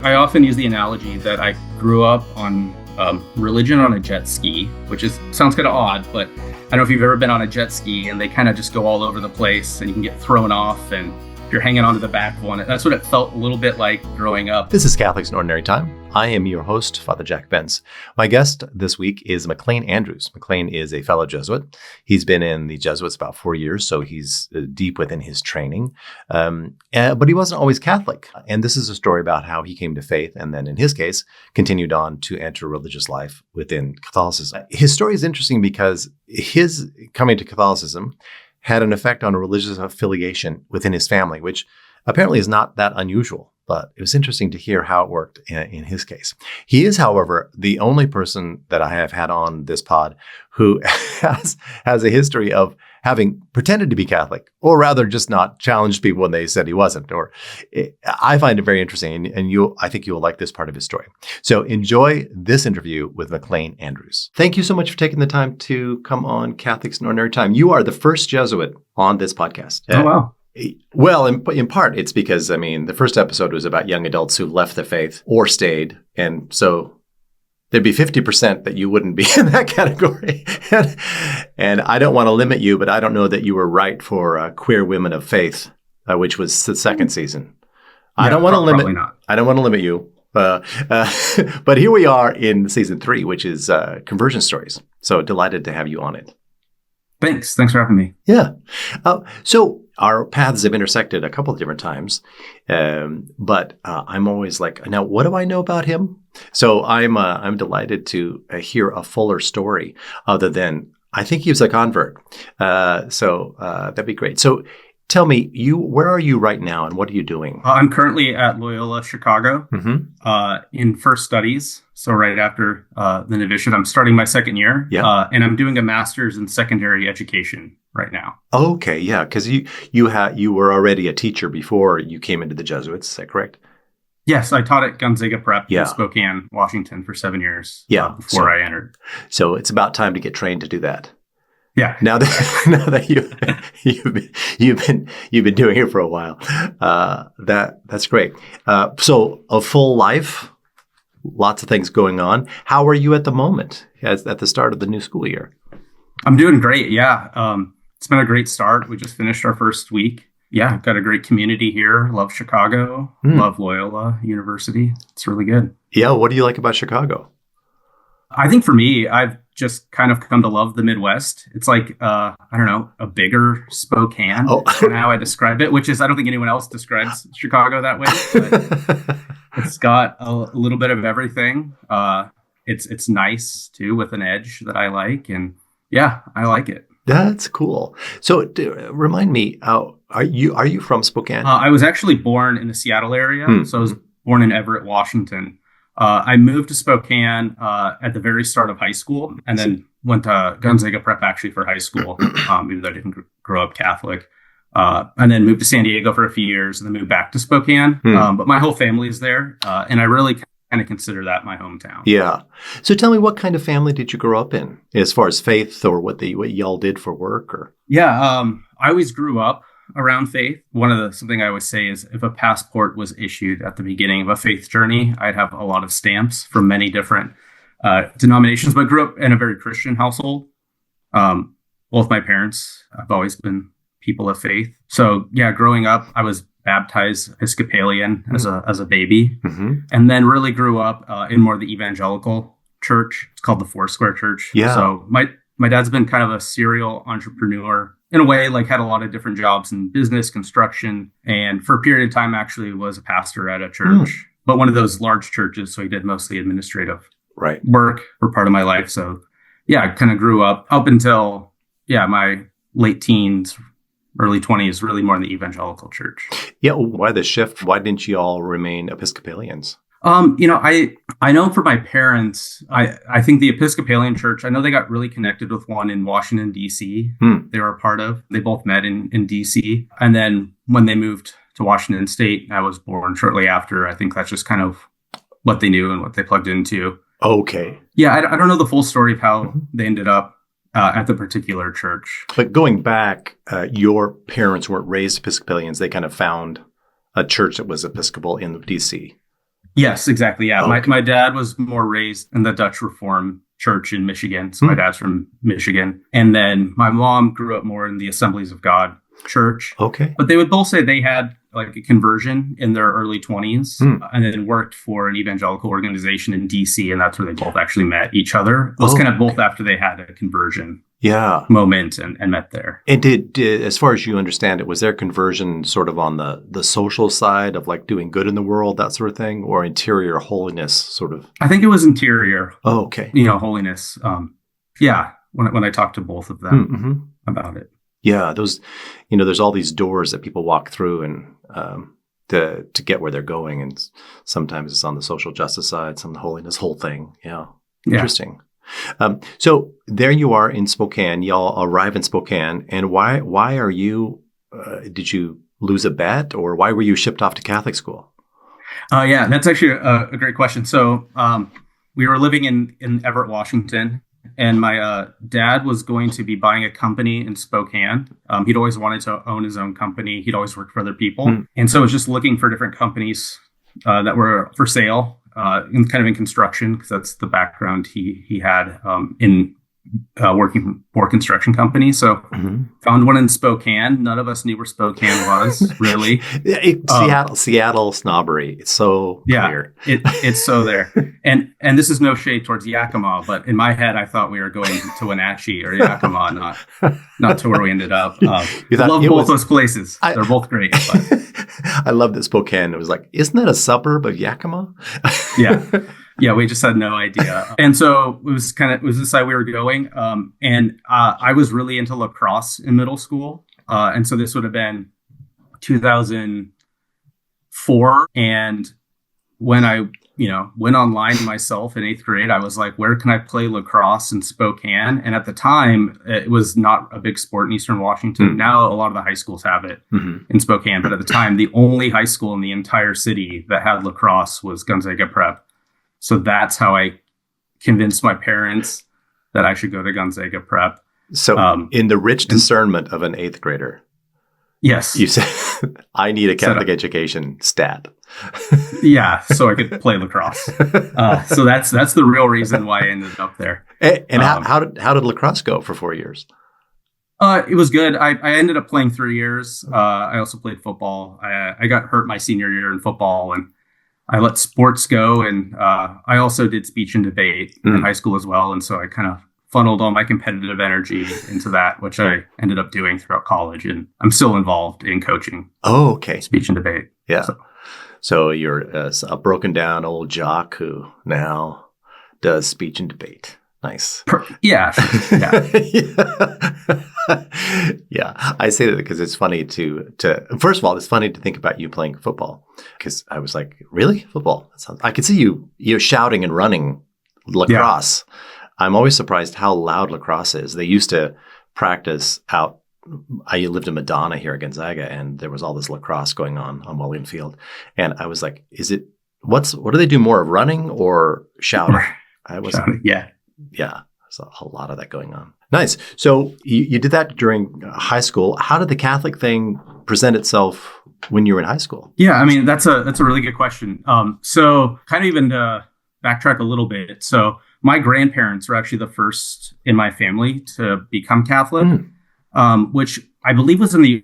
I often use the analogy that I grew up on religion on a jet ski, which sounds kind of odd, but I don't know if you've ever been on a jet ski and they kind of just go all over the place and you can get thrown off and you're hanging onto the back of one. That's what it felt a little bit like growing up. This is Catholics in Ordinary Time. I am your host, Father Jack Benz. My guest this week is MacLean Andrews. MacLean is a fellow Jesuit. He's been in the Jesuits about 4 years, so he's deep within his training. But he wasn't always Catholic. And this is a story about how he came to faith and then, in his case, continued on to enter religious life within Catholicism. His story is interesting because his coming to Catholicism had an effect on a religious affiliation within his family, which apparently is not that unusual. But it was interesting to hear how it worked in his case. He is, however, the only person that I have had on this pod who has a history of having pretended to be Catholic, or rather just not challenged people when they said he wasn't. I find it very interesting, and I think you'll like this part of his story. So enjoy this interview with MacLean Andrews. Thank you so much for taking the time to come on Catholics in Ordinary Time. You are the first Jesuit on this podcast. Oh, wow. Well, in part, it's because, the first episode was about young adults who left the faith or stayed. And so there'd be 50% that you wouldn't be in that category. And I don't want to limit you, but I don't know that you were right for Queer Women of Faith, which was the second season. Yeah, I don't want to limit. Probably not. I don't want to limit you. But here we are in season 3, which is Conversion Stories. So delighted to have you on it. Thanks for having me. Yeah. So our paths have intersected a couple of different times, but I'm always like, now, what do I know about him? So I'm delighted to hear a fuller story other than I think he was a convert. So that'd be great. So tell me, where are you right now and what are you doing? I'm currently at Loyola Chicago in first studies. So right after the novitiate, I'm starting my second year. Yeah. And I'm doing a master's in secondary education right now. Okay, yeah, because you were already a teacher before you came into the Jesuits. Is that correct? Yes, I taught at Gonzaga Prep Yeah. in Spokane, Washington for 7 years before I entered. So it's about time to get trained to do that. Yeah. Now that you've been doing it for a while, that's great. So a full life, lots of things going on. How are you at the moment, at the start of the new school year? I'm doing great. Yeah. It's been a great start. We just finished our first week. Yeah. Got a great community here. Love Chicago. Love Loyola University. It's really good. Yeah. What do you like about Chicago? I think for me, I've just kind of come to love the Midwest. It's like, I don't know, a bigger Spokane. That's kind of how I describe it, which is, I don't think anyone else describes Chicago that way. But it's got a little bit of everything. It's nice too, with an edge that I like. And yeah, I like it. That's cool. So remind me, are you from Spokane? I was actually born in the Seattle area. So I was born in Everett, Washington. I moved to Spokane at the very start of high school and then went to Gonzaga Prep actually for high school, even though I didn't grow up Catholic. And then moved to San Diego for a few years and then moved back to Spokane. But my whole family is there. And I really kind of consider that my hometown. Yeah. So tell me, what kind of family did you grow up in as far as faith or what y'all did for work? Or Yeah, I always grew up around faith. Something I always say is if a passport was issued at the beginning of a faith journey, I'd have a lot of stamps from many different denominations, but I grew up in a very Christian household. Both my parents have always been people of faith. So yeah, growing up, I was baptized Episcopalian as a baby, and then really grew up in more the evangelical church. It's called the Foursquare Church. Yeah. So my dad's been kind of a serial entrepreneur in a way, like had a lot of different jobs in business, construction, and for a period of time actually was a pastor at a church, but one of those large churches. So he did mostly administrative work for part of my life. So yeah, I kind of grew up until my late teens, early 20s, really more in the evangelical church. Yeah. Why the shift? Why didn't you all remain Episcopalians? I know for my parents, I think the Episcopalian church, I know they got really connected with one in Washington, D.C. They were a part of. They both met in D.C. And then when they moved to Washington State, I was born shortly after. I think that's just kind of what they knew and what they plugged into. Okay. Yeah, I don't know the full story of how they ended up at the particular church. But going back, your parents weren't raised Episcopalians. They kind of found a church that was Episcopal in D.C. Yes, exactly. Yeah. Okay. My dad was more raised in the Dutch Reformed Church in Michigan. So my Hmm. dad's from Michigan. And then my mom grew up more in the Assemblies of God church. Okay. But they would both say they had like a conversion in their early 20s Hmm. and then worked for an evangelical organization in DC. And that's where they both actually met each other. It was kind of Okay. both after they had a conversion Yeah. moment and met there. And did, as far as you understand it, was their conversion sort of on the social side of like doing good in the world, that sort of thing, or interior holiness sort of? I think it was interior, Oh, okay. holiness. Yeah, when I talked to both of them Mm-hmm. about it. Yeah, those, there's all these doors that people walk through and to get where they're going, and sometimes it's on the social justice side, some of the holiness, whole thing. Yeah, Yeah. interesting. So there you are in Spokane. Y'all arrive in Spokane, and why are you? Did you lose a bet, or why were you shipped off to Catholic school? Yeah, that's actually a great question. So we were living in Everett, Washington, and my dad was going to be buying a company in Spokane. He'd always wanted to own his own company. He'd always worked for other people. Mm. And so I was just looking for different companies that were for sale, in construction, because that's the background he had in working for construction companies. So Mm-hmm. found one in Spokane. None of us knew where Spokane was, really. Seattle snobbery. It's so clear. It's so there. And this is no shade towards Yakima, but in my head, I thought we were going to Wenatchee or Yakima, not to where we ended up. I love both those places. They're both great. But. I love that Spokane. It was like, isn't that a suburb of Yakima? Yeah. Yeah, we just had no idea. And so it was this side we were going. And I was really into lacrosse in middle school. And so this would have been 2004. And when I, went online myself in 8th grade, I was like, where can I play lacrosse in Spokane? And at the time, it was not a big sport in Eastern Washington. Now a lot of the high schools have it in Spokane. But at the time, the only high school in the entire city that had lacrosse was Gonzaga Prep. So that's how I convinced my parents that I should go to Gonzaga Prep. So in the rich discernment of an 8th grader, yes, you said, I need a Catholic education stat. Yeah, so I could play lacrosse. So that's the real reason why I ended up there. And how did lacrosse go for 4 years? It was good. I ended up playing 3 years. I also played football. I got hurt my senior year in football, and I let sports go, and I also did speech and debate in high school as well. And so I kind of funneled all my competitive energy into that, which I ended up doing throughout college. And I'm still involved in coaching. Oh, okay. Speech and debate. Yeah. So you're a broken down old jock who now does speech and debate. Nice. Yeah. Yeah. I say that because it's funny to first of all, it's funny to think about you playing football, because I was like, really? Football? I could see you're shouting and running lacrosse. Yeah. I'm always surprised how loud lacrosse is. They used to practice out. I lived in Madonna here at Gonzaga, and there was all this lacrosse going on William Field. And I was like, what do they do more of, running or shouting? I was shouting, yeah. Yeah, there's a lot of that going on. Nice. So you did that during high school. How did the Catholic thing present itself when you were in high school? Yeah, I mean, that's a really good question. So kind of even to backtrack a little bit. So my grandparents were actually the first in my family to become Catholic, which I believe was in the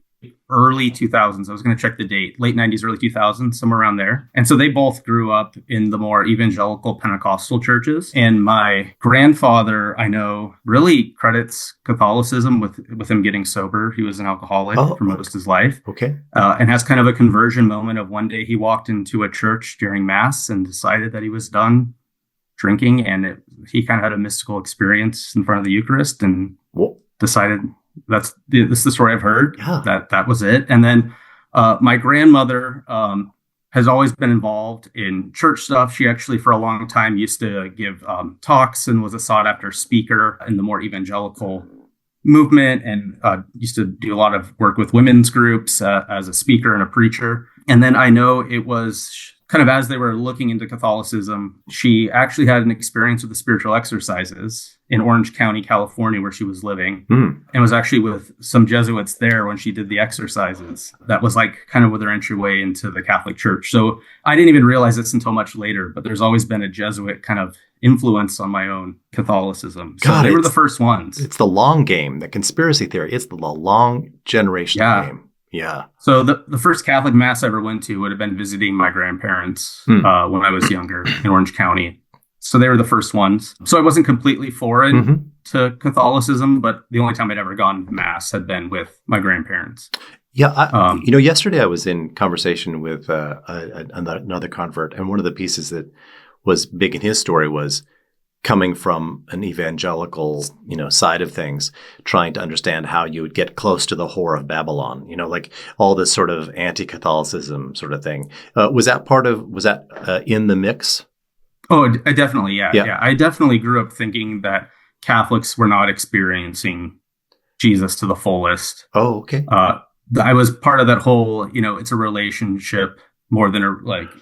early 2000s. I was going to check the date, late 90s, early 2000s, somewhere around there. And so they both grew up in the more evangelical Pentecostal churches. And my grandfather, I know, really credits Catholicism with him getting sober. He was an alcoholic for most of his life. Okay. And has kind of a conversion moment of one day he walked into a church during Mass and decided that he was done drinking. And he kind of had a mystical experience in front of the Eucharist and decided this is the story I've heard. Yeah. That was it. And then my grandmother has always been involved in church stuff. She actually, for a long time, used to give talks and was a sought after speaker in the more evangelical movement, and used to do a lot of work with women's groups as a speaker and a preacher. And then I know it was kind of as they were looking into Catholicism, she actually had an experience with the spiritual exercises in Orange County, California, where she was living, and was actually with some Jesuits there when she did the exercises. That was like kind of with her entryway into the Catholic Church. So I didn't even realize this until much later, but there's always been a Jesuit kind of influence on my own Catholicism. So they were the first ones. It's the long game, the conspiracy theory. It's the long generation game. Yeah. So the first Catholic Mass I ever went to would have been visiting my grandparents when I was younger in Orange County. So they were the first ones. So I wasn't completely foreign to Catholicism, but the only time I'd ever gone to Mass had been with my grandparents. Yeah. Yesterday I was in conversation with another convert, and one of the pieces that was big in his story was coming from an evangelical, side of things, trying to understand how you would get close to the whore of Babylon, like all this sort of anti-Catholicism sort of thing. Was that in the mix? Oh, I definitely. Yeah. I definitely grew up thinking that Catholics were not experiencing Jesus to the fullest. Oh, okay. I was part of that whole, it's a relationship more than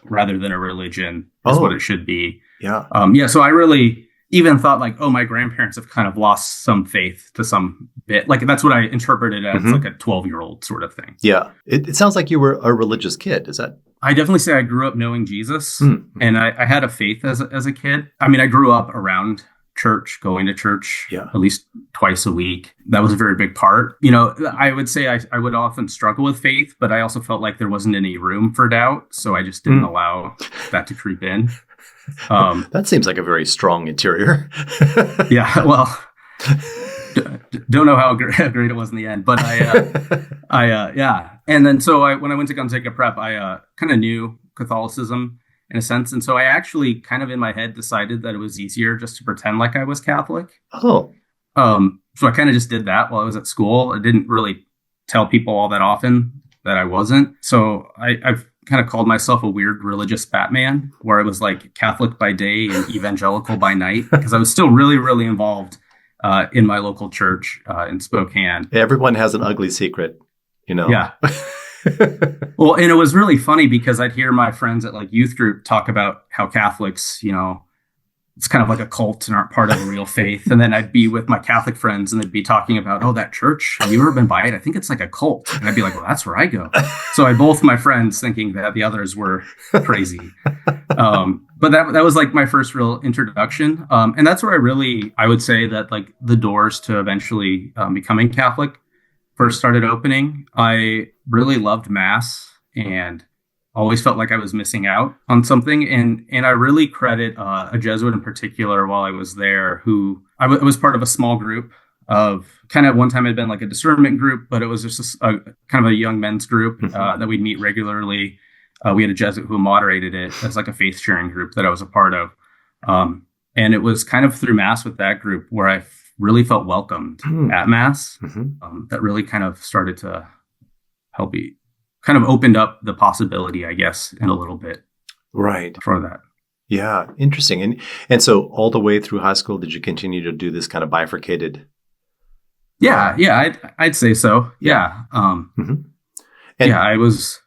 rather than a religion is what it should be. Yeah. So I really even thought like, oh, my grandparents have kind of lost some faith to some bit. Like that's what I interpreted as like a 12-year-old sort of thing. Yeah. It sounds like you were a religious kid. Is that? I definitely say I grew up knowing Jesus and I had a faith as a kid. I mean, I grew up around church, going to church at least twice a week. That was a very big part. I would say I would often struggle with faith, but I also felt like there wasn't any room for doubt. So I just didn't allow that to creep in. That seems like a very strong interior. Yeah, well, don't know how great it was in the end, but I and then so when I went to Gonzaga Prep, I kind of knew Catholicism in a sense, and so I actually kind of in my head decided that it was easier just to pretend like I was Catholic. Oh, so I kind of just did that while I was at school. I didn't really tell people all that often that I wasn't. So I've kind of called myself a weird religious Batman, where I was like Catholic by day and evangelical by night, because I was still really, really involved in my local church in Spokane. Everyone has an ugly secret, Yeah. Well, and it was really funny because I'd hear my friends at like youth group talk about how Catholics, it's kind of like a cult and aren't part of a real faith. And then I'd be with my Catholic friends and they'd be talking about, oh, that church, have you ever been by it? I think it's like a cult. And I'd be like, well, that's where I go. So I both my friends thinking that the others were crazy. But that was like my first real introduction. And that's where I would say that like the doors to eventually becoming Catholic first started opening. I really loved Mass and always felt like I was missing out on something. And I really credit a Jesuit in particular while I was there, who I was part of a small group of kind of one time I'd been like a discernment group, but it was just a kind of a young men's group that we'd meet regularly. We had a Jesuit who moderated it as like a faith sharing group that I was a part of. And it was kind of through Mass with that group where I really felt welcomed at Mass. That really kind of started to help me. Kind of opened up the possibility, I guess, in a little bit. Right. For that. Yeah. Interesting. And so all the way through high school, did you continue to do this kind of bifurcated? Yeah. I'd say so. Yeah. And I was,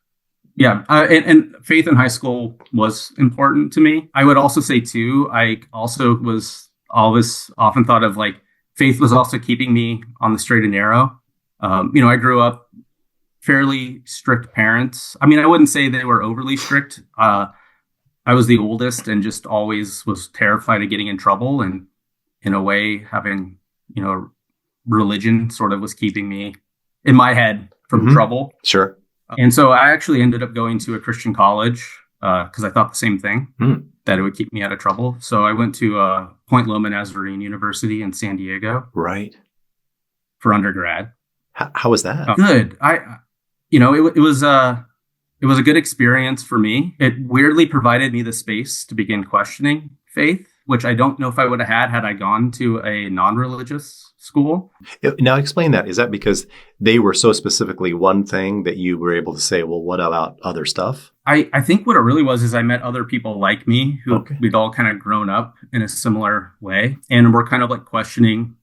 and faith in high school was important to me. I would also say too, I also was always often thought of like faith was also keeping me on the straight and narrow. I grew up fairly strict parents. I mean, I wouldn't say they were overly strict. I was the oldest and just always was terrified of getting in trouble. And in a way, having, religion sort of was keeping me in my head from trouble. Sure. And so I actually ended up going to a Christian college because I thought the same thing, that it would keep me out of trouble. So I went to Point Loma Nazarene University in San Diego. Right. For undergrad. How was that? Good. It was a good experience for me. It weirdly provided me the space to begin questioning faith, which I don't know if I would have had I gone to a non-religious school. Now explain that. Is that because they were so specifically one thing that you were able to say, well, what about other stuff? I think what it really was is I met other people like me who we'd all kind of grown up in a similar way. And we're kind of like questioning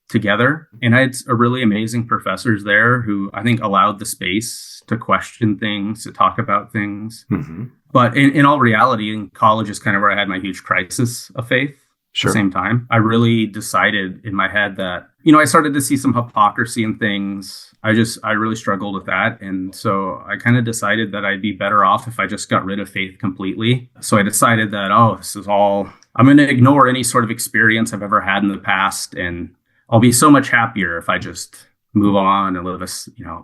together. And I had a really amazing professors there who I think allowed the space to question things, to talk about things. Mm-hmm. But in all reality, in college is kind of where I had my huge crisis of faith. At Sure. the same time, I really decided in my head that, I started to see some hypocrisy in things. I really struggled with that. And so I kind of decided that I'd be better off if I just got rid of faith completely. So I decided that, I'm going to ignore any sort of experience I've ever had in the past. And I'll be so much happier if I just move on and live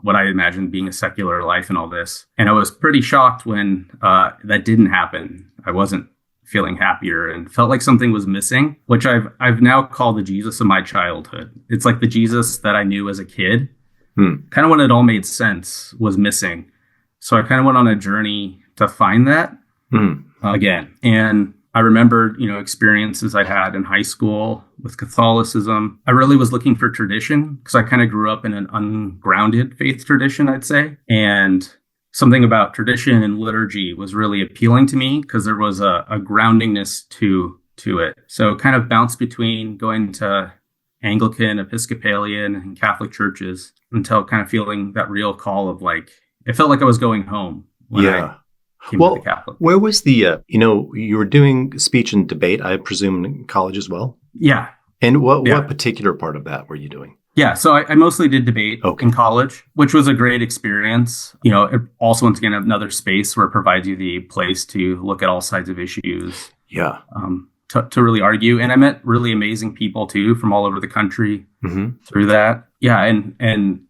what I imagined being a secular life and all this. And I was pretty shocked when that didn't happen. I wasn't feeling happier and felt like something was missing, which I've now called the Jesus of my childhood. It's like the Jesus that I knew as a kid, kind of when it all made sense, was missing. So I kind of went on a journey to find that again. And I remembered, experiences I had in high school with Catholicism. I really was looking for tradition because I kind of grew up in an ungrounded faith tradition, I'd say. And something about tradition and liturgy was really appealing to me because there was a groundingness to it. So kind of bounced between going to Anglican, Episcopalian, and Catholic churches until kind of feeling that real call of it felt like I was going home when I came to the Catholic. Where was the, you were doing speech and debate, I presume, in college as well? Yeah. And what particular part of that were you doing? Yeah, so I mostly did debate in college, which was a great experience. It also, once again, another space where it provides you the place to look at all sides of issues. Yeah. To really argue. And I met really amazing people, too, from all over the country through that. Yeah, and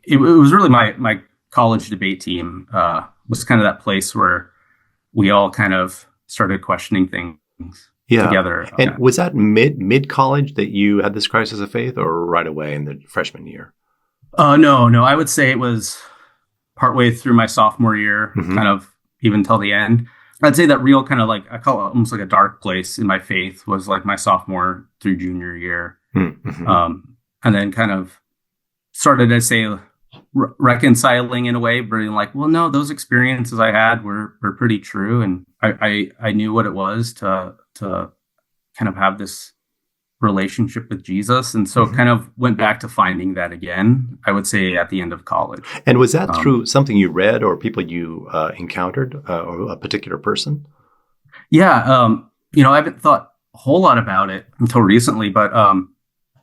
it was really my college debate team was kind of that place where we all kind of started questioning things. Together. And was that mid college that you had this crisis of faith, or right away in the freshman year? No. I would say it was partway through my sophomore year, kind of even till the end. I'd say that real kind of I call it almost like a dark place in my faith was like my sophomore through junior year. And then kind of started, I'd say, reconciling in a way, being like, well, no, those experiences I had were pretty true. And I knew what it was to kind of have this relationship with Jesus. And so kind of went back to finding that again, I would say at the end of college. And was that through something you read or people you encountered or a particular person? Yeah. I haven't thought a whole lot about it until recently, but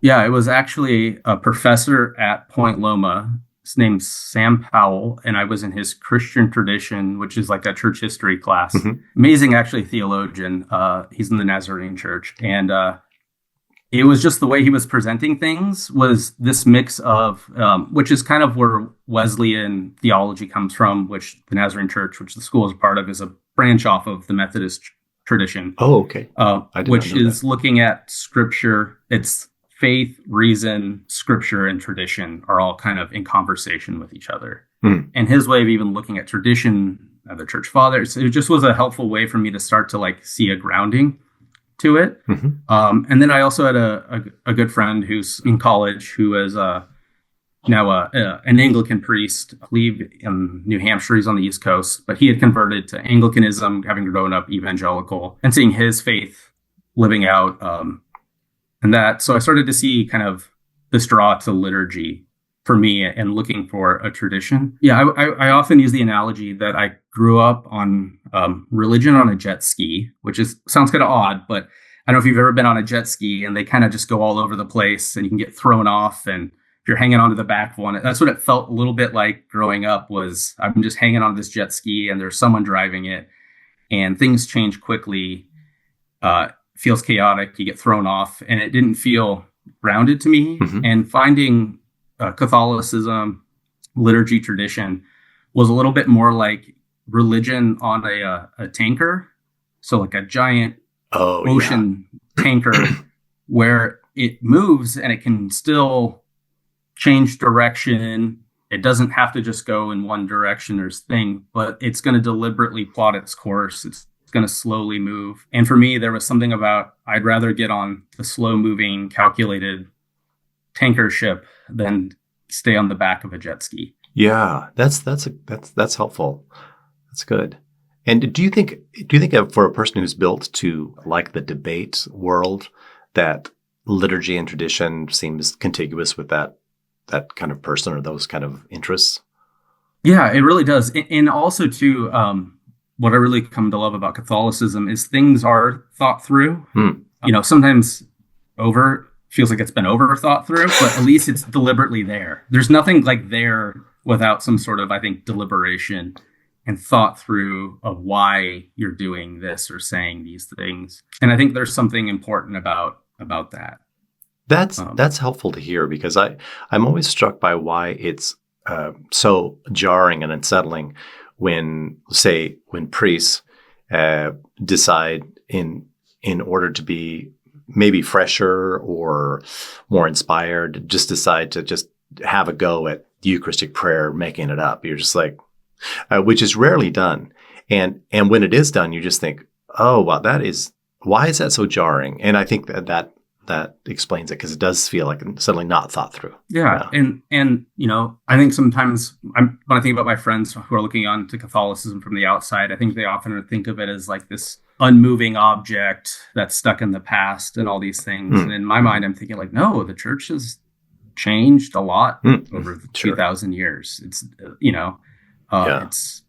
it was actually a professor at Point Loma. His name's Sam Powell, and I was in his Christian tradition, which is like a church history class. Amazing, actually, theologian. He's in the Nazarene church. And it was just the way he was presenting things was this mix of, which is kind of where Wesleyan theology comes from, which the Nazarene church, which the school is a part of, is a branch off of the Methodist tradition. Oh, okay. Which is looking at scripture. It's faith, reason, scripture, and tradition are all kind of in conversation with each other. And his way of even looking at tradition, the church fathers, it just was a helpful way for me to start to see a grounding to it. And then I also had a good friend who's in college who is now an Anglican priest, I believe in New Hampshire. He's on the East Coast, but he had converted to Anglicanism, having grown up evangelical, and seeing his faith living out. And that, so I started to see kind of this draw to liturgy for me and looking for a tradition. Yeah, I often use the analogy that I grew up on religion on a jet ski, which sounds kind of odd, but I don't know if you've ever been on a jet ski and they kind of just go all over the place and you can get thrown off. And if you're hanging onto the back of one, that's what it felt a little bit like growing up was I'm just hanging on this jet ski and there's someone driving it and things change quickly. Feels chaotic, you get thrown off, and it didn't feel grounded to me. And finding Catholicism, liturgy tradition was a little bit more like religion on a tanker. So like a giant ocean tanker where it moves and it can still change direction. It doesn't have to just go in one direction or thing, but it's going to deliberately plot its course. It's going to slowly move. And for me, there was something about I'd rather get on the slow moving, calculated tanker ship than stay on the back of a jet ski. Yeah, that's helpful. That's good. And do you think for a person who's built to like the debate world that liturgy and tradition seems contiguous with that kind of person or those kind of interests. Yeah, it really does. And also, too, what I really come to love about Catholicism is things are thought through. Sometimes feels like it's been over thought through, but at least it's deliberately there. There's nothing like there without some sort of, I think, deliberation and thought through of why you're doing this or saying these things. And I think there's something important about that. That's helpful to hear, because I'm always struck by why it's so jarring and unsettling when priests decide in order to be maybe fresher or more inspired, just decide to just have a go at Eucharistic prayer, making it up. You're just like, which is rarely done. And when it is done, you just think, oh, wow, why is that so jarring? And I think that explains it, because it does feel like suddenly not thought through. Yeah. And I think sometimes when I think about my friends who are looking on to Catholicism from the outside, I think they often think of it as like this unmoving object that's stuck in the past and all these things. And in my mind, I'm thinking like, no, the church has changed a lot over the 2,000 years. It's, it's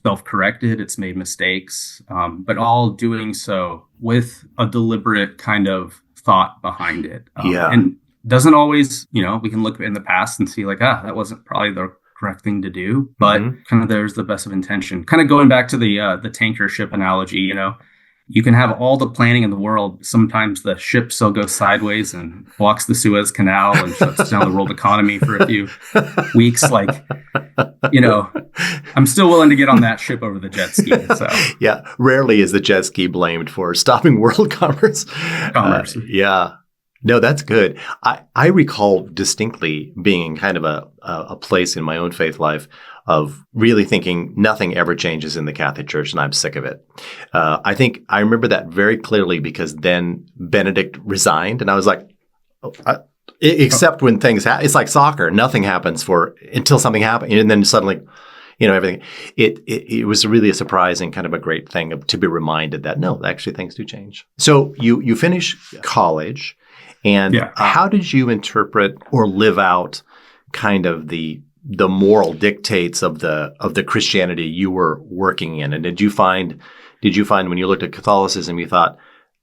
self-corrected, it's made mistakes, but all doing so with a deliberate kind of thought behind it. And doesn't always, we can look in the past and see like, that wasn't probably the correct thing to do, but kind of there's the best of intention. Kind of going back to the tanker ship analogy, you can have all the planning in the world. Sometimes the ship still goes sideways and blocks the Suez Canal and shuts down the world economy for a few weeks. Like, I'm still willing to get on that ship over the jet ski. So yeah, rarely is the jet ski blamed for stopping world commerce. Yeah. No, that's good. I recall distinctly being in kind of a place in my own faith life of really thinking nothing ever changes in the Catholic Church and I'm sick of it. I think I remember that very clearly, because then Benedict resigned and I was like, except when things happen. It's like soccer. Nothing happens until something happens. And then suddenly, everything. It was really a surprising, kind of a great thing to be reminded that, no, actually things do change. So you finish college. And how did you interpret or live out kind of the moral dictates of the Christianity you were working in? And did you find when you looked at Catholicism, you thought,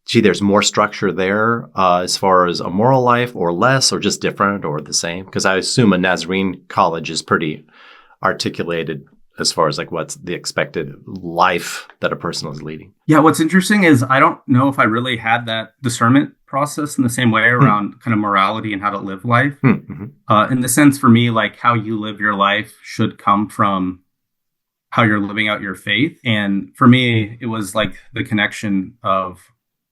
gee, there's more structure there as far as a moral life, or less, or just different, or the same? Because I assume a Nazarene college is pretty articulated as far as like what's the expected life that a person is leading. Yeah, what's interesting is I don't know if I really had that discernment process in the same way around kind of morality and how to live life. In the sense, for me, like how you live your life should come from how you're living out your faith. And for me, it was like the connection of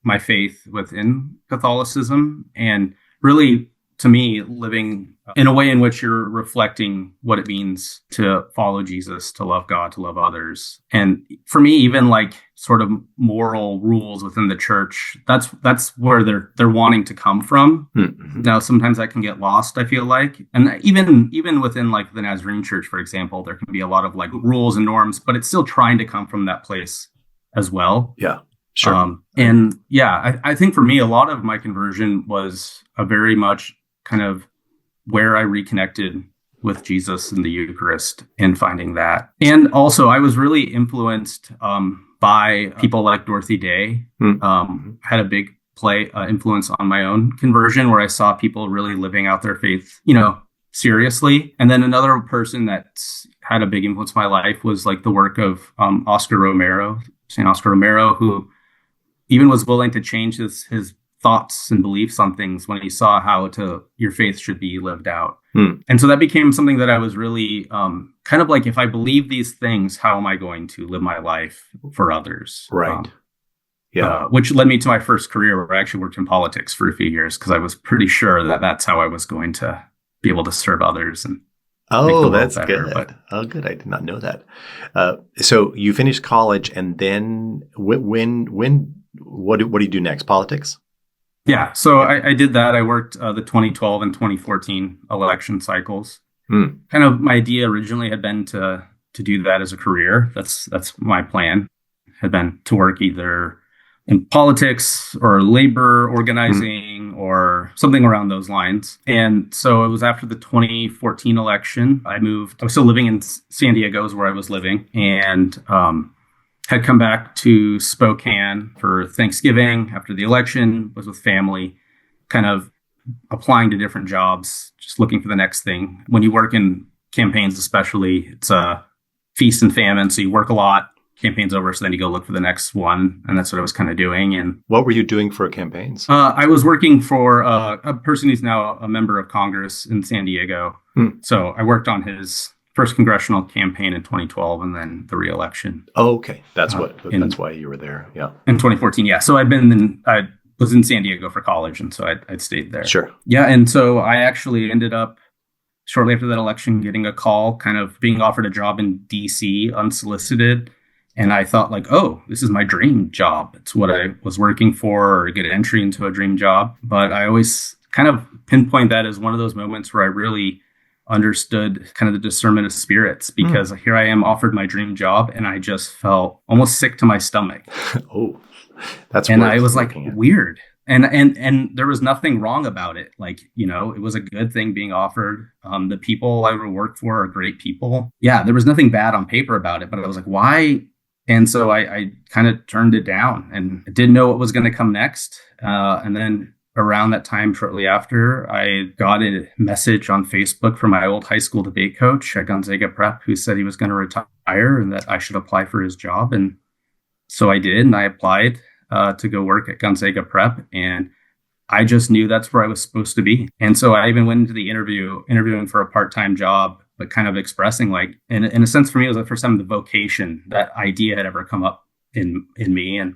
my faith within Catholicism, and really, to me, living in a way in which you're reflecting what it means to follow Jesus, to love God, to love others. And for me, even like sort of moral rules within the church, that's where they're wanting to come from. Now, sometimes that can get lost, I feel like. And even within like the Nazarene Church, for example, there can be a lot of like rules and norms, but it's still trying to come from that place as well. Yeah. Sure. I think for me, a lot of my conversion was a very much kind of where I reconnected with Jesus in the Eucharist and finding that. And also, I was really influenced by people like Dorothy Day. Had a big influence on my own conversion, where I saw people really living out their faith, seriously. And then another person that's had a big influence in my life was like the work of St. Oscar Romero, who even was willing to change his thoughts and beliefs on things when he saw how your faith should be lived out. And so that became something that I was really kind of like, if I believe these things, how am I going to live my life for others? Right. Which led me to my first career, where I actually worked in politics for a few years, because I was pretty sure that that's how I was going to be able to serve others. And that's better, good. But, good. I did not know that. So you finished college, and then what do you do next? Politics? Yeah, so I did that. I worked the 2012 and 2014 election cycles. Kind of my idea originally had been to do that as a career. That's my plan, had been to work either in politics or labor organizing or something around those lines. And so it was after the 2014 election. I was still living in San Diego is where I was living, and had come back to Spokane for Thanksgiving after the election, was with family, kind of applying to different jobs, just looking for the next thing. When you work in campaigns, especially, it's a feast and famine. So you work a lot, campaign's over, so then you go look for the next one. And that's what I was kind of doing. And what were you doing for campaigns? I was working for a person who's now a member of Congress in San Diego. So I worked on his first congressional campaign in 2012 and then the re-election. Oh, okay. That's why you were there. Yeah. In 2014. Yeah. So I was in San Diego for college. And so I'd stayed there. Sure. Yeah. And so I actually ended up shortly after that election getting a call, kind of being offered a job in DC unsolicited. And I thought like, oh, this is my dream job. It's what I was working for, or a good entry into a dream job. But I always kind of pinpoint that as one of those moments where I really understood kind of the discernment of spirits, because here I am offered my dream job and I just felt almost sick to my stomach. Oh, that's and I was like, weird. And there was nothing wrong about it. Like, it was a good thing being offered. The people I would work for are great people. Yeah, there was nothing bad on paper about it, but I was like, why? And so I kind of turned it down and didn't know what was going to come next. And then around that time, shortly after, I got a message on Facebook from my old high school debate coach at Gonzaga Prep, who said he was going to retire and that I should apply for his job. And so I did, and I applied to go work at Gonzaga Prep. And I just knew that's where I was supposed to be. And so I even went into the interviewing for a part-time job, but kind of expressing like, in a sense for me, it was the first time the vocation, that idea had ever come up in me. And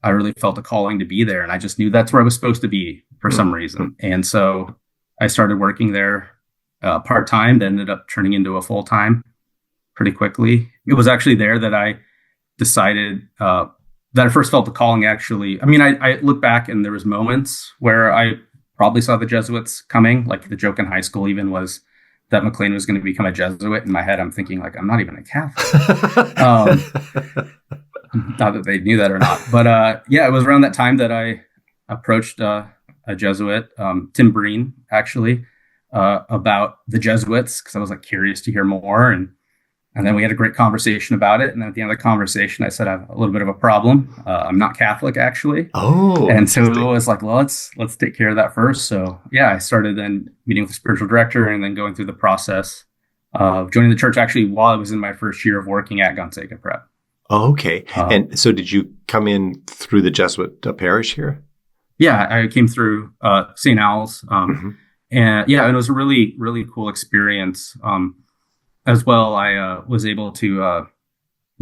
I really felt a calling to be there. And I just knew that's where I was supposed to be for some reason. And so I started working there part-time, that ended up turning into a full-time pretty quickly. It was actually there that I decided that I first felt the calling, actually. I mean, I look back and there was moments where I probably saw the Jesuits coming. Like the joke in high school even was that MacLean was going to become a Jesuit. In my head, I'm thinking like, I'm not even a Catholic. Not that they knew that or not. But yeah, it was around that time that I approached a Jesuit, Tim Breen, actually, about the Jesuits, because I was like curious to hear more. And then we had a great conversation about it. And then at the end of the conversation, I said, I have a little bit of a problem. I'm not Catholic, actually. Oh. And so it was like, well, let's take care of that first. So yeah, I started then meeting with the spiritual director and then going through the process of joining the church, actually, while I was in my first year of working at Gonzaga Prep. Oh, okay. And so did you come in through the Jesuit parish here? Yeah, I came through St. Al's. And yeah, and it was a really, really cool experience. As well, I was able to, I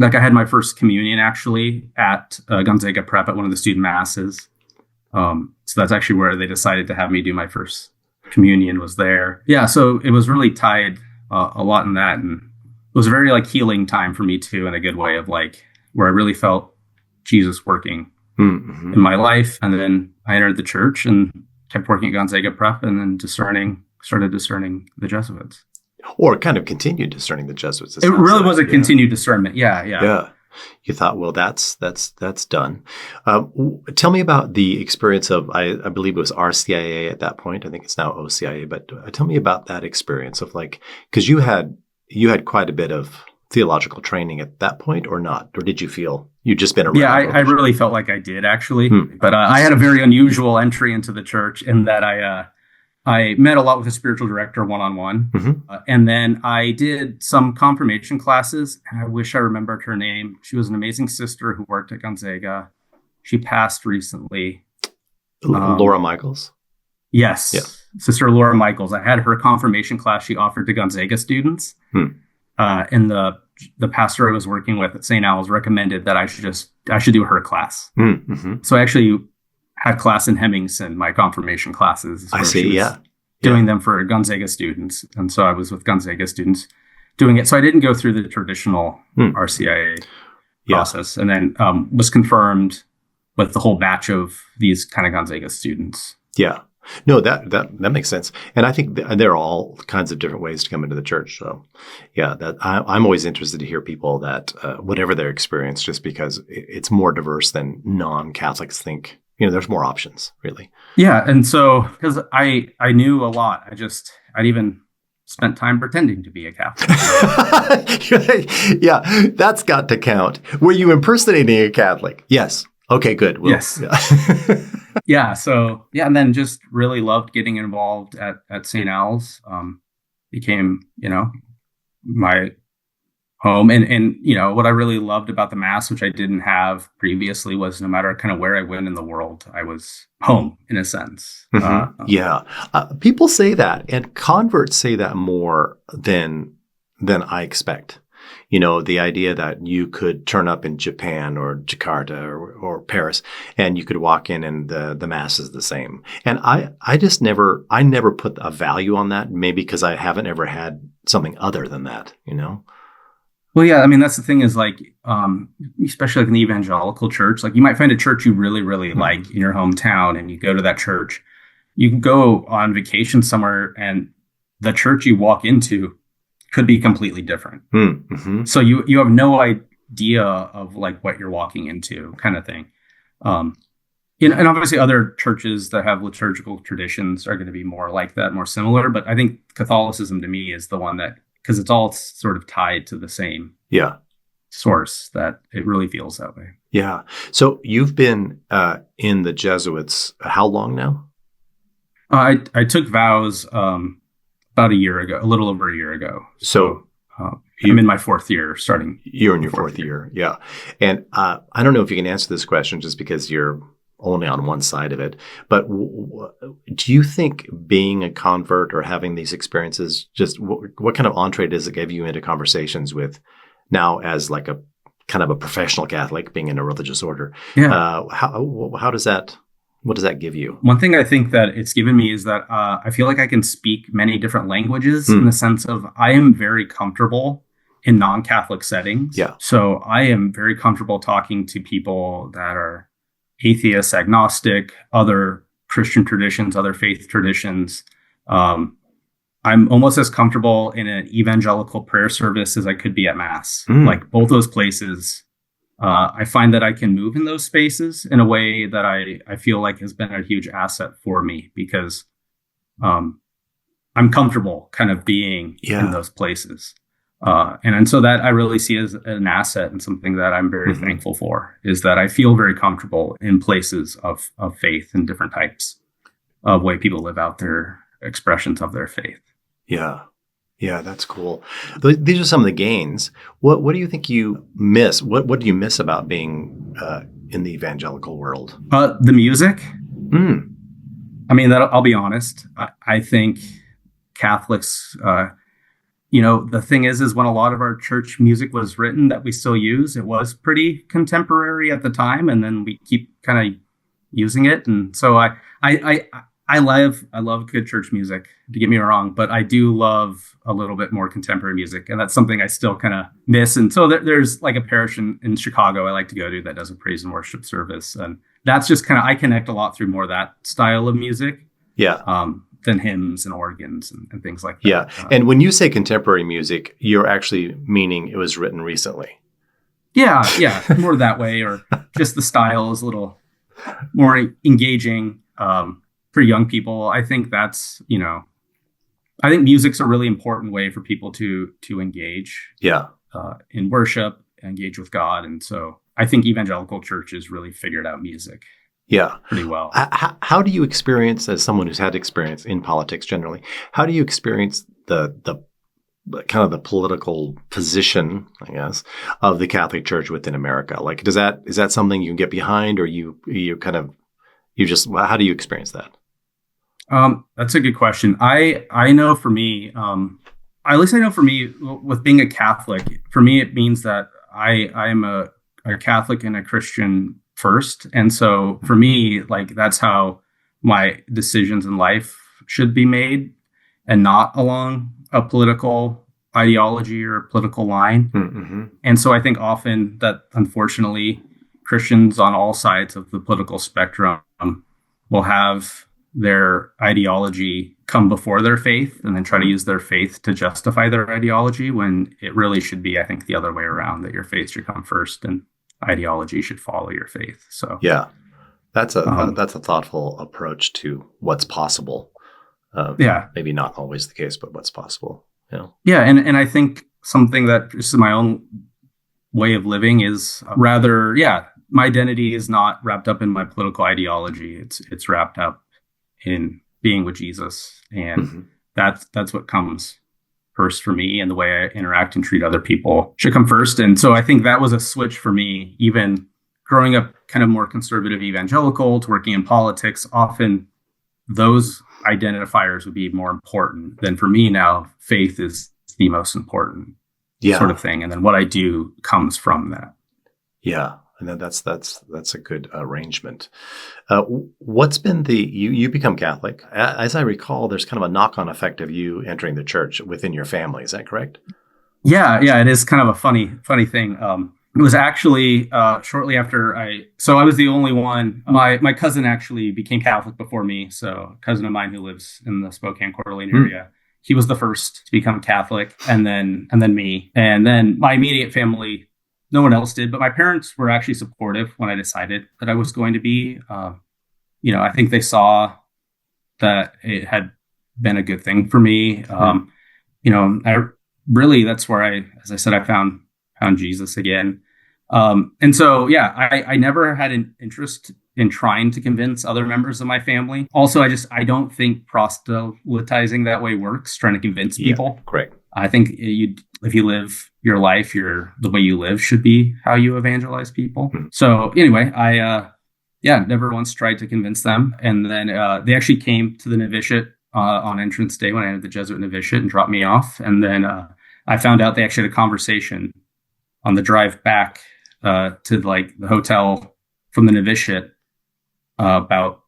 had my first communion actually at Gonzaga Prep at one of the student masses. So that's actually where they decided to have me do my first communion, was there. Yeah, so it was really tied a lot in that. And it was a very healing time for me too, in a good way, of where I really felt Jesus working in my life. And then I entered the church and kept working at Gonzaga Prep, and then started discerning the Jesuits. Or kind of continued discerning the Jesuits. It really was a continued discernment. Yeah. You thought, well, that's done. Tell me about the experience of, I believe it was RCIA at that point. I think it's now OCIA. But tell me about that experience of because you had quite a bit of theological training at that point, or not? Or did you feel you'd just been around? Yeah, I really felt like I did, actually. But I had a very unusual entry into the church in that I met a lot with the spiritual director one-on-one. And then I did some confirmation classes. And I wish I remembered her name. She was an amazing sister who worked at Gonzaga. She passed recently. Laura Michaels? Yes. Yeah. Sister Laura Michaels. I had her confirmation class she offered to Gonzaga students. And the pastor I was working with at St. Al's recommended that I should do her class. So I actually had class in Hemmingson, my confirmation classes. I see, Doing them for Gonzaga students. And so I was with Gonzaga students doing it. So I didn't go through the traditional RCIA process, and then was confirmed with the whole batch of these kind of Gonzaga students. Yeah. No, that makes sense, and I think there are all kinds of different ways to come into the church. So, yeah, I'm always interested to hear people that whatever their experience, just because it's more diverse than non-Catholics think. There's more options, really. Yeah, and so because I knew a lot, I'd even spent time pretending to be a Catholic. Yeah, that's got to count. Were you impersonating a Catholic? Yes. Okay, good. Well, Yes. Yeah. Yeah. So yeah, and then just really loved getting involved at St. Al's. Became my home, and what I really loved about the Mass, which I didn't have previously, was no matter kind of where I went in the world, I was home in a sense. Yeah, people say that, and converts say that more than I expect. The idea that you could turn up in Japan or Jakarta or Paris, and you could walk in and the Mass is the same. And I just never put a value on that, maybe because I haven't ever had something other than that. Well, yeah, I mean, that's the thing is like, especially like in the evangelical church, like you might find a church you really, really like in your hometown, and you go to that church. You can go on vacation somewhere, and the church you walk into could be completely different. Mm-hmm. So you have no idea of like what you're walking into, kind of thing. And obviously other churches that have liturgical traditions are going to be more like that, more similar. But I think Catholicism to me is the one that, because it's all sort of tied to the same source, that it really feels that way. Yeah. So you've been in the Jesuits how long now? I took vows about a year ago, a little over a year ago. So I'm in my fourth year starting. You're in your fourth year. Yeah. And I don't know if you can answer this question just because you're only on one side of it, but do you think being a convert or having these experiences, just what kind of entree does it give you into conversations with now as like a kind of a professional Catholic being in a religious order? Yeah. How does that, what does that give you? One thing I think that it's given me is that I feel like I can speak many different languages in the sense of I am very comfortable in non-Catholic settings. Yeah. So I am very comfortable talking to people that are atheist, agnostic, other Christian traditions, other faith traditions. I'm almost as comfortable in an evangelical prayer service as I could be at Mass. Like both those places, I find that I can move in those spaces in a way that I feel like has been a huge asset for me, because I'm comfortable kind of being in those places. And so that I really see as an asset, and something that I'm very thankful for, is that I feel very comfortable in places of faith and different types of way people live out their expressions of their faith. Yeah. Yeah, that's cool. These are some of the gains. What do you think you miss? What do you miss about being in the evangelical world? The music. I mean, I'll be honest. I think Catholics, the thing is when a lot of our church music was written that we still use, it was pretty contemporary at the time, and then we keep kind of using it. And so I love good church music, to get me wrong, but I do love a little bit more contemporary music, and that's something I still kind of miss. And so there's like a parish in Chicago I like to go to that does a praise and worship service, and that's just kind of, I connect a lot through more of that style of music. Yeah. Than hymns and organs and things like that. Yeah. And when you say contemporary music, you're actually meaning it was written recently. Yeah, more that way, or just the style is a little more engaging for young people. I think that's, I think music's a really important way for people to engage in worship, engage with God. And so I think evangelical churches really figured out music pretty well. How do you experience, as someone who's had experience in politics generally, how do you experience the kind of the political position, I guess, of the Catholic Church within America? Like, is that something you can get behind, or how do you experience that? That's a good question. I know for me, at least I know for me, with being a Catholic, for me, it means that I am a Catholic and a Christian first. And so for me, like, that's how my decisions in life should be made, and not along a political ideology or a political line. Mm-hmm. And so I think often that, unfortunately, Christians on all sides of the political spectrum will have their ideology come before their faith and then try to use their faith to justify their ideology when it really should be, I think, the other way around, that your faith should come first and ideology should follow your faith. So Yeah, that's a thoughtful approach to what's possible. yeah. Maybe not always the case, but what's possible. Yeah. Yeah. And I think something that just my own way of living is rather, yeah, my identity is not wrapped up in my political ideology. It's wrapped up in being with Jesus. And Mhm. that's what comes first for me, and the way I interact and treat other people should come first. And so I think that was a switch for me, even growing up kind of more conservative evangelical to working in politics. Often those identifiers would be more important than for me now. Faith is the most important Yeah. sort of thing. And then what I do comes from that. Yeah. And then that's a good arrangement. What's been you become Catholic? As I recall, there's kind of a knock-on effect of you entering the church within your family. Is that correct? Yeah, it is kind of a funny thing. It was actually shortly after I was the only one. My cousin actually became Catholic before me. So a cousin of mine who lives in the Spokane Coeur d'Alene area, he was the first to become Catholic, and then me, and then my immediate family. No one else did, but my parents were actually supportive when I decided that I was going to be. I think they saw that it had been a good thing for me. I really, that's where as I said, I found Jesus again. And so, yeah, I never had an interest in trying to convince other members of my family. Also, I don't think proselytizing that way works, trying to convince people. Yeah, correct. I think if you live your life, the way you live should be how you evangelize people. Mm-hmm. So anyway, I never once tried to convince them. And then they actually came to the novitiate on entrance day when I entered the Jesuit novitiate and dropped me off. And then I found out they actually had a conversation on the drive back to like the hotel from the novitiate about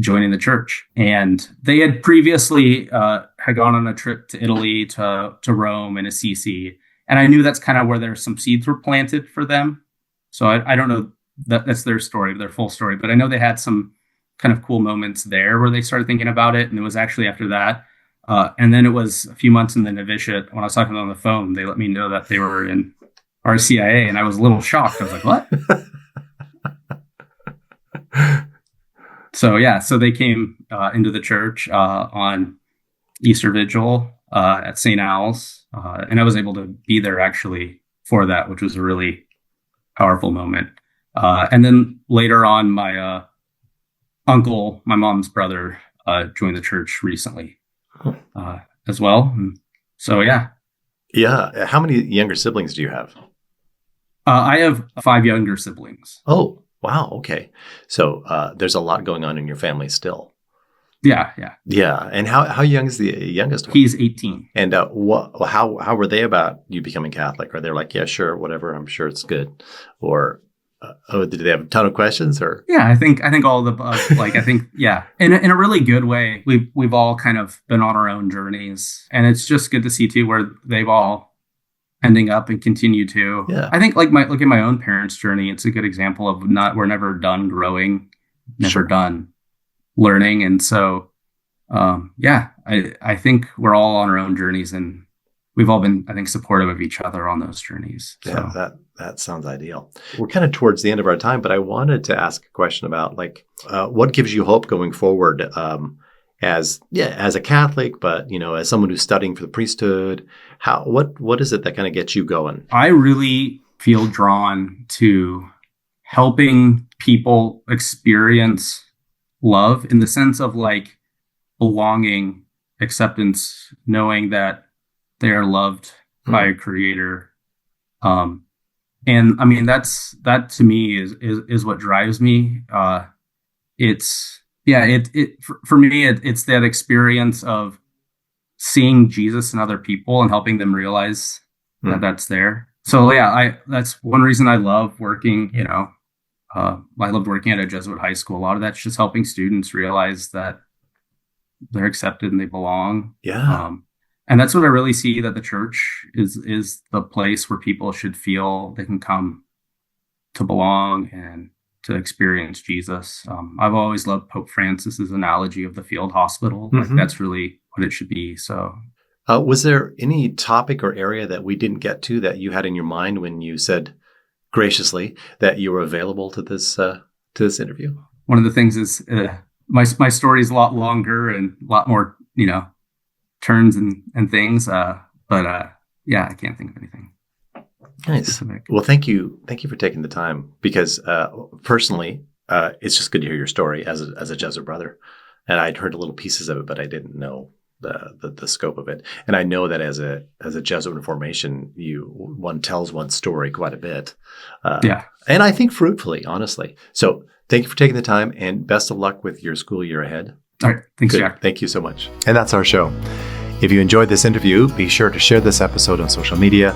joining the church. And they had previously had gone on a trip to Italy, to Rome and Assisi. And I knew that's kind of where some seeds were planted for them. So I don't know that's their story, their full story, but I know they had some kind of cool moments there where they started thinking about it. And it was actually after that. And then it was a few months in the novitiate when I was talking to them on the phone, they let me know that they were in RCIA, and I was a little shocked. I was like, what? So they came into the church on Easter Vigil at St. Al's, and I was able to be there actually for that, which was a really powerful moment. And then later on, my uncle, my mom's brother, joined the church recently as well. And so, yeah. Yeah. How many younger siblings do you have? I have 5 younger siblings. Oh, wow. Okay. So there's a lot going on in your family still. Yeah. Yeah. And how young is the youngest one? He's 18. And how were they about you becoming Catholic? Are they like, yeah, sure, whatever, I'm sure it's good? Or did they have a ton of questions? Or yeah, I think all the above. Like, I think, yeah, in a really good way. We've all kind of been on our own journeys, and it's just good to see too where they've all ending up and continue to. Yeah. I think look at my own parents' journey. It's a good example of we're never done growing, never done learning. And so, I think we're all on our own journeys, and we've all been, I think, supportive of each other on those journeys. Yeah, so. That sounds ideal. We're kind of towards the end of our time, but I wanted to ask a question about what gives you hope going forward as a Catholic, but as someone who's studying for the priesthood. What is it that kind of gets you going? I really feel drawn to helping people experience love in the sense of like belonging, acceptance, knowing that they are loved by a creator. And I mean, that to me is what drives me. For me, it's that experience of seeing Jesus in other people and helping them realize that that's there. So yeah, that's one reason I love working, I loved working at a Jesuit high school. A lot of that's just helping students realize that they're accepted and they belong. Yeah. And that's what I really see, that the church is the place where people should feel they can come to belong and to experience Jesus. I've always loved Pope Francis's analogy of the field hospital. Like that's really what it should be. So, was there any topic or area that we didn't get to that you had in your mind when you said graciously that you were available to this interview? One of the things is my story is a lot longer and a lot more, turns and things. Yeah, I can't think of anything. Nice. Specific. Well, thank you for taking the time, because personally, it's just good to hear your story as a Jesuit brother. And I'd heard little pieces of it, but I didn't know the scope of it. And I know that as a Jesuit in formation, one tells one's story quite a bit. And I think fruitfully, honestly. So thank you for taking the time, and best of luck with your school year ahead. All right. Thanks, Good. Jack. Thank you so much. And that's our show. If you enjoyed this interview, be sure to share this episode on social media.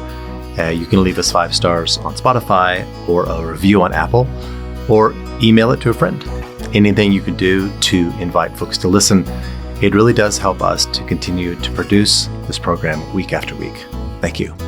You can leave us 5 stars on Spotify or a review on Apple, or email it to a friend. Anything you can do to invite folks to listen, it really does help us to continue to produce this program week after week. Thank you.